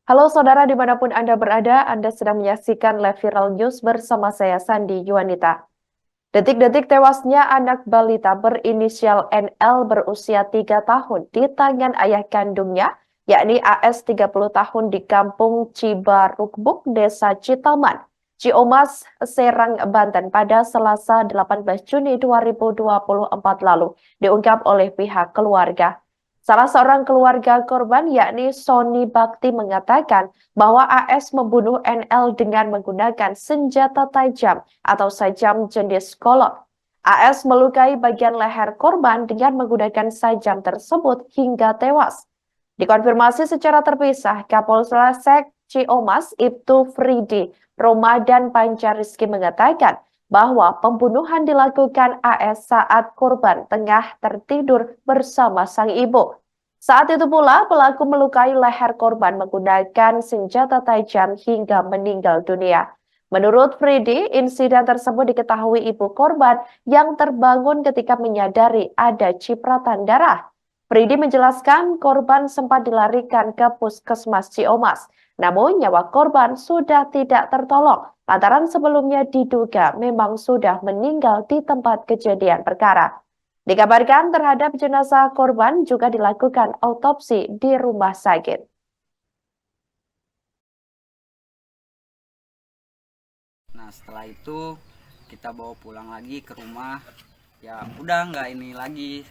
Halo saudara dimanapun Anda berada, Anda sedang menyaksikan Live Viral News bersama saya Sandi Yuwanita. Detik-detik tewasnya anak balita berinisial NL berusia 3 tahun di tangan ayah kandungnya, yakni AS 30 tahun di Kampung Cibarukbuk, Desa Citaman, Ciomas, Serang, Banten pada Selasa 18 Juni 2024 lalu, diungkap oleh pihak keluarga. Salah seorang keluarga korban yakni Sony Bakti mengatakan bahwa AS membunuh NL dengan menggunakan senjata tajam atau sajam jenis golok. AS melukai bagian leher korban dengan menggunakan sajam tersebut hingga tewas. Dikonfirmasi secara terpisah, Kapolsek Ciomas Ibtu Fridi Ramadan Pancariski mengatakan bahwa pembunuhan dilakukan AS saat korban tengah tertidur bersama sang ibu. Saat itu pula pelaku melukai leher korban menggunakan senjata tajam hingga meninggal dunia. Menurut Fridi, insiden tersebut diketahui ibu korban yang terbangun ketika menyadari ada cipratan darah. Fridi menjelaskan korban sempat dilarikan ke puskesmas Ciomas, namun nyawa korban sudah tidak tertolong lantaran sebelumnya diduga memang sudah meninggal di tempat kejadian perkara. Dikabarkan terhadap jenazah korban juga dilakukan autopsi di rumah sakit. Nah setelah itu kita bawa pulang lagi ke rumah, ya udah nggak ini lagi.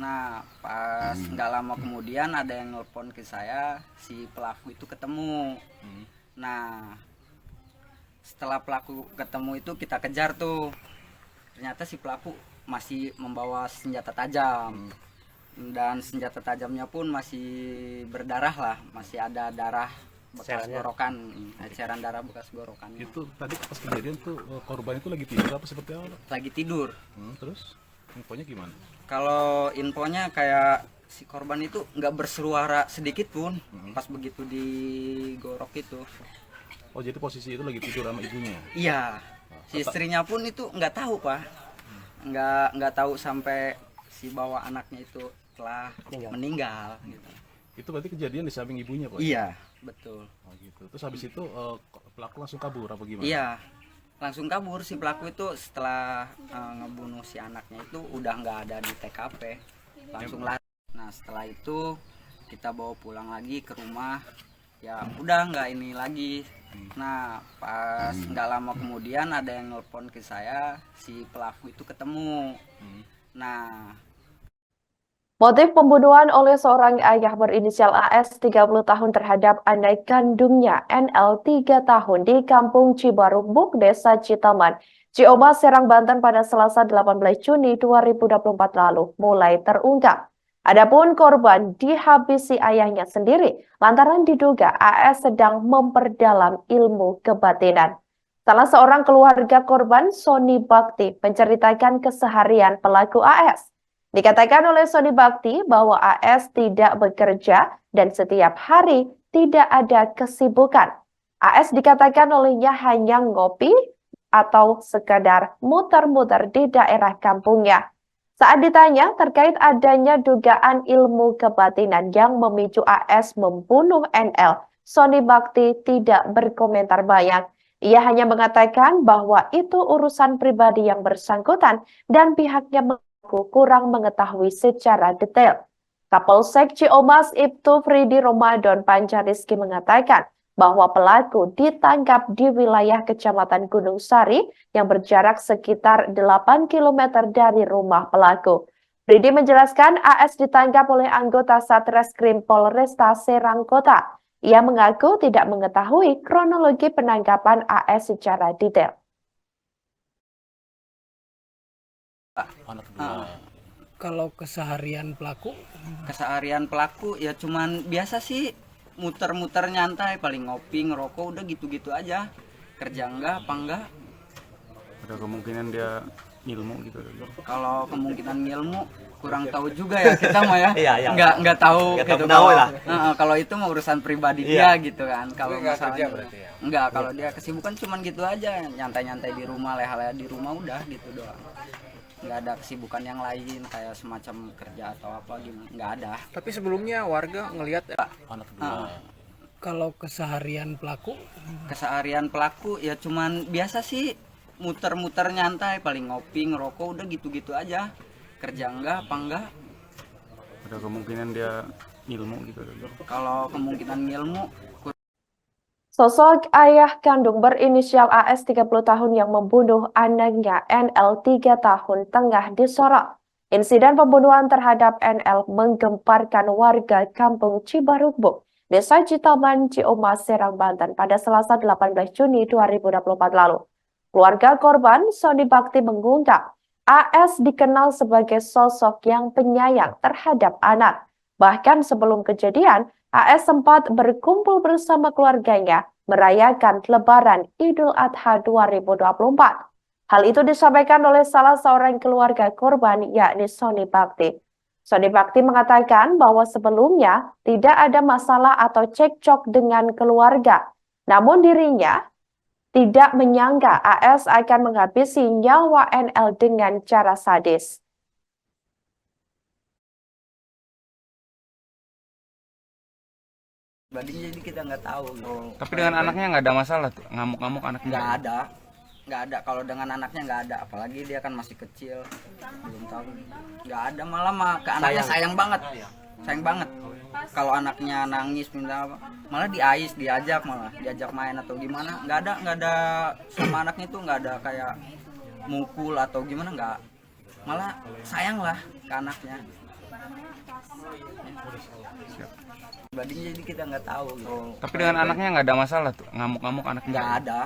Nah pas nggak lama kemudian ada yang nelpon ke saya, si pelaku itu ketemu. Nah setelah pelaku ketemu itu kita kejar tuh, ternyata si pelaku masih membawa senjata tajam. Dan senjata tajamnya pun masih berdarah lah, masih ada darah bekas gorokan, eceran darah bekas gorokannya. Itu tadi pas kejadian tuh korban itu lagi tidur apa seperti apa? Lagi tidur. Terus infonya gimana? Kalau infonya kayak si korban itu nggak bersuara sedikit pun pas begitu digorok itu. Oh jadi posisi itu lagi tidur sama ibunya? Iya, si istrinya pun itu nggak tahu pak, nggak tahu sampai si bawa anaknya itu telah meninggal gitu. Itu berarti kejadian di samping ibunya pak? Iya, betul. Oh gitu. Terus habis itu pelaku langsung kabur apa gimana? Iya, langsung kabur si pelaku itu setelah ngebunuh si anaknya itu udah nggak ada di TKP, langsung lari. Nah setelah itu kita bawa pulang lagi ke rumah, ya udah nggak ini lagi. Nah pas nggak lama kemudian ada yang nelpon ke saya, si pelaku itu ketemu. Nah Motif pembunuhan oleh seorang ayah berinisial AS 30 tahun terhadap anak kandungnya NL 3 tahun di Kampung Cibarukbuk, Desa Citaman, Ciomas, Serang, Banten pada Selasa 18 Juni 2024 lalu mulai terungkap. Adapun korban dihabisi ayahnya sendiri lantaran diduga AS sedang memperdalam ilmu kebatinan. Salah seorang keluarga korban, Sony Bakti, menceritakan keseharian pelaku AS. Dikatakan oleh Sony Bakti bahwa AS tidak bekerja dan setiap hari tidak ada kesibukan. AS dikatakan olehnya hanya ngopi atau sekadar muter-muter di daerah kampungnya. Saat ditanya terkait adanya dugaan ilmu kebatinan yang memicu AS membunuh NL, Sony Bakti tidak berkomentar banyak. Ia hanya mengatakan bahwa itu urusan pribadi yang bersangkutan dan pihaknya kurang mengetahui secara detail. Kapolsek Ciomas Ibtu Fridi Ramadan Pancariski mengatakan bahwa pelaku ditangkap di wilayah Kecamatan Gunung Sari yang berjarak sekitar 8 km dari rumah pelaku. Fridi menjelaskan AS ditangkap oleh anggota Satreskrim Polresta Serang Kota. Ia mengaku tidak mengetahui kronologi penangkapan AS secara detail. Anak kedua. Kalau keseharian pelaku, keseharian pelaku ya cuman biasa sih, muter-muter nyantai, paling ngopi ngerokok udah gitu-gitu aja. Kerja enggak apa enggak. Ada kemungkinan dia ilmu gitu. Kalau kemungkinan ilmu kurang tahu juga ya kita mah ya. Iya. Nggak tahu Nggak gitu. tahu lah. Kalau itu mah urusan pribadi Iya. dia gitu kan. Kalau masalahnya enggak, kalau dia kesibukan cuman gitu aja, nyantai-nyantai di rumah, leha-leha di rumah udah gitu doang. Nggak ada kesibukan yang lain kayak semacam kerja atau apa gitu, nggak ada. tapi sebelumnya warga ngelihat Anak kedua. Kalau keseharian pelaku, Keseharian pelaku ya cuman biasa sih, muter-muter nyantai, paling ngopi ngerokok udah gitu-gitu aja. Kerja enggak apa enggak. Ada kemungkinan dia ilmu gitu. Kalau kemungkinan ilmu, Sosok ayah kandung berinisial AS 30 tahun yang membunuh anaknya NL 3 tahun tengah disorot. Insiden pembunuhan terhadap NL menggemparkan warga kampung Cibarukbuk, Desa Citaman, Ciumas, Serang, Banten pada Selasa 18 Juni 2024 lalu. Keluarga korban, Sony Bakti mengungkap, AS dikenal sebagai sosok yang penyayang terhadap anak. Bahkan sebelum kejadian, AS sempat berkumpul bersama keluarganya merayakan Lebaran Idul Adha 2024. Hal itu disampaikan oleh salah seorang keluarga korban, yakni Sony Bakti. Sony Bakti mengatakan bahwa sebelumnya tidak ada masalah atau cekcok dengan keluarga. Namun dirinya tidak menyangka AS akan menghabisi nyawa NL dengan cara sadis. jadi kita nggak tahu gitu. Tapi dengan anaknya nggak ada masalah tuh, ngamuk-ngamuk anaknya. Nggak ada. Kalau dengan anaknya nggak ada, apalagi dia kan masih kecil, belum tahu. Nggak ada, malah ke anaknya sayang banget. Kalau anaknya nangis minta apa, malah diajak main atau gimana. Nggak ada sama anaknya tuh, nggak ada kayak mukul atau gimana, nggak. Malah sayang lah ke anaknya. Jadi kita nggak tahu gitu. Tapi dengan anaknya nggak ada masalah tuh, ngamuk-ngamuk anaknya. Nggak ada.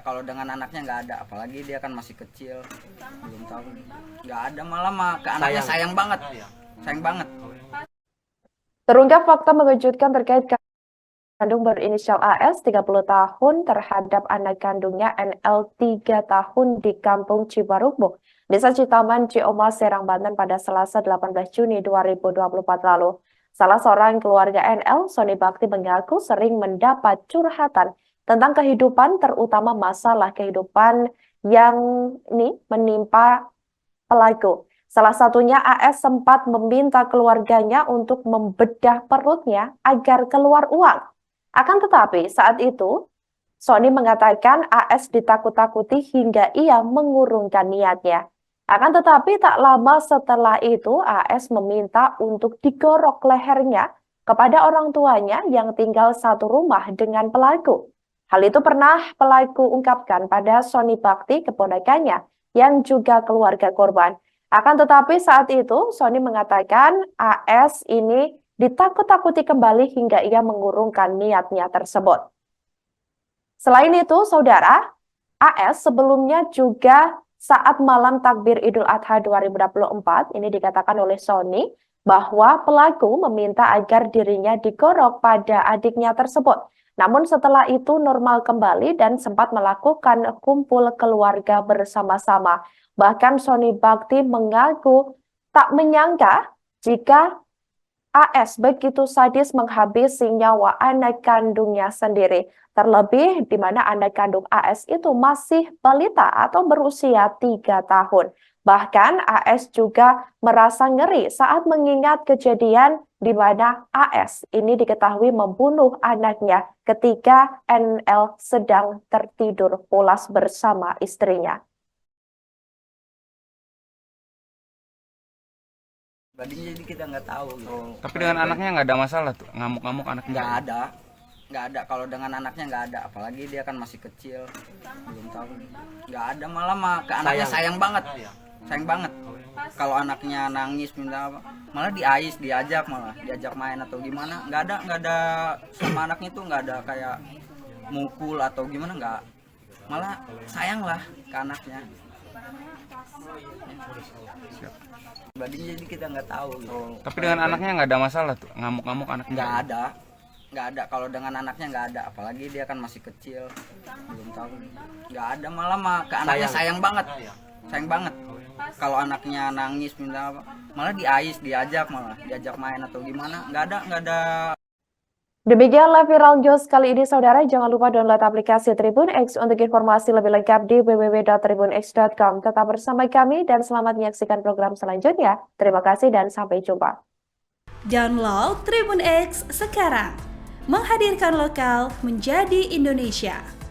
Kalau dengan anaknya nggak ada, apalagi dia kan masih kecil, belum tahu. Nggak ada, malah ke anaknya sayang banget. Terungkap fakta mengejutkan terkait kandung berinisial AS 30 tahun terhadap anak kandungnya NL 3 tahun di kampung Cibarukbuk, Desa Citaman, Ciumas, Serang, Banten pada Selasa 18 Juni 2024 lalu. Salah seorang keluarga NL, Sony Bakti, mengaku sering mendapat curhatan tentang kehidupan, terutama masalah kehidupan yang menimpa pelaku. Salah satunya AS sempat meminta keluarganya untuk membedah perutnya agar keluar uang. Akan tetapi saat itu, Sony mengatakan AS ditakut-takuti hingga ia mengurungkan niatnya. Akan tetapi tak lama setelah itu, AS meminta untuk digorok lehernya kepada orang tuanya yang tinggal satu rumah dengan pelaku. Hal itu pernah pelaku ungkapkan pada Sony Bakti, keponakannya, yang juga keluarga korban. Akan tetapi saat itu, Sony mengatakan AS ini ditakut-takuti kembali hingga ia mengurungkan niatnya tersebut. Selain itu, saudara, AS sebelumnya juga saat malam takbir Idul Adha 2024, ini dikatakan oleh Sony bahwa pelaku meminta agar dirinya digorok pada adiknya tersebut. Namun setelah itu normal kembali dan sempat melakukan kumpul keluarga bersama-sama. Bahkan Sony Bakti mengaku tak menyangka jika AS begitu sadis menghabisi nyawa anak kandungnya sendiri. Terlebih di mana anak kandung AS itu masih balita atau berusia 3 tahun. Bahkan AS juga merasa ngeri saat mengingat kejadian di mana AS ini diketahui membunuh anaknya ketika NL sedang tertidur pulas bersama istrinya. Jadi kita nggak tahu gitu. Tapi dengan anaknya nggak ada masalah tuh, ngamuk-ngamuk anaknya. Nggak ada. Kalau dengan anaknya nggak ada, apalagi dia kan masih kecil, belum tahu. Nggak ada, malah ke anaknya sayang banget. Kalau anaknya nangis minta apa, malah diajak main atau gimana. Nggak ada sama anaknya tuh, nggak ada kayak mukul atau gimana, nggak. Malah sayang lah ke anaknya. Jadi kita nggak tahu gitu. Tapi dengan anaknya nggak ada masalah tuh, ngamuk-ngamuk anaknya. Nggak ada. Kalau dengan anaknya nggak ada, apalagi dia kan masih kecil, belum tahu. Nggak ada, malah ke anaknya sayang banget. Kalau anaknya nangis minta apa, malah diajak main atau gimana. Nggak ada. Demikian live viral news kali ini, saudara. Jangan lupa download aplikasi Tribun X untuk informasi lebih lengkap di www.tribunx.com. Tetap bersama kami dan selamat menyaksikan program selanjutnya. Terima kasih dan sampai jumpa. Download Tribun X sekarang, menghadirkan lokal menjadi Indonesia.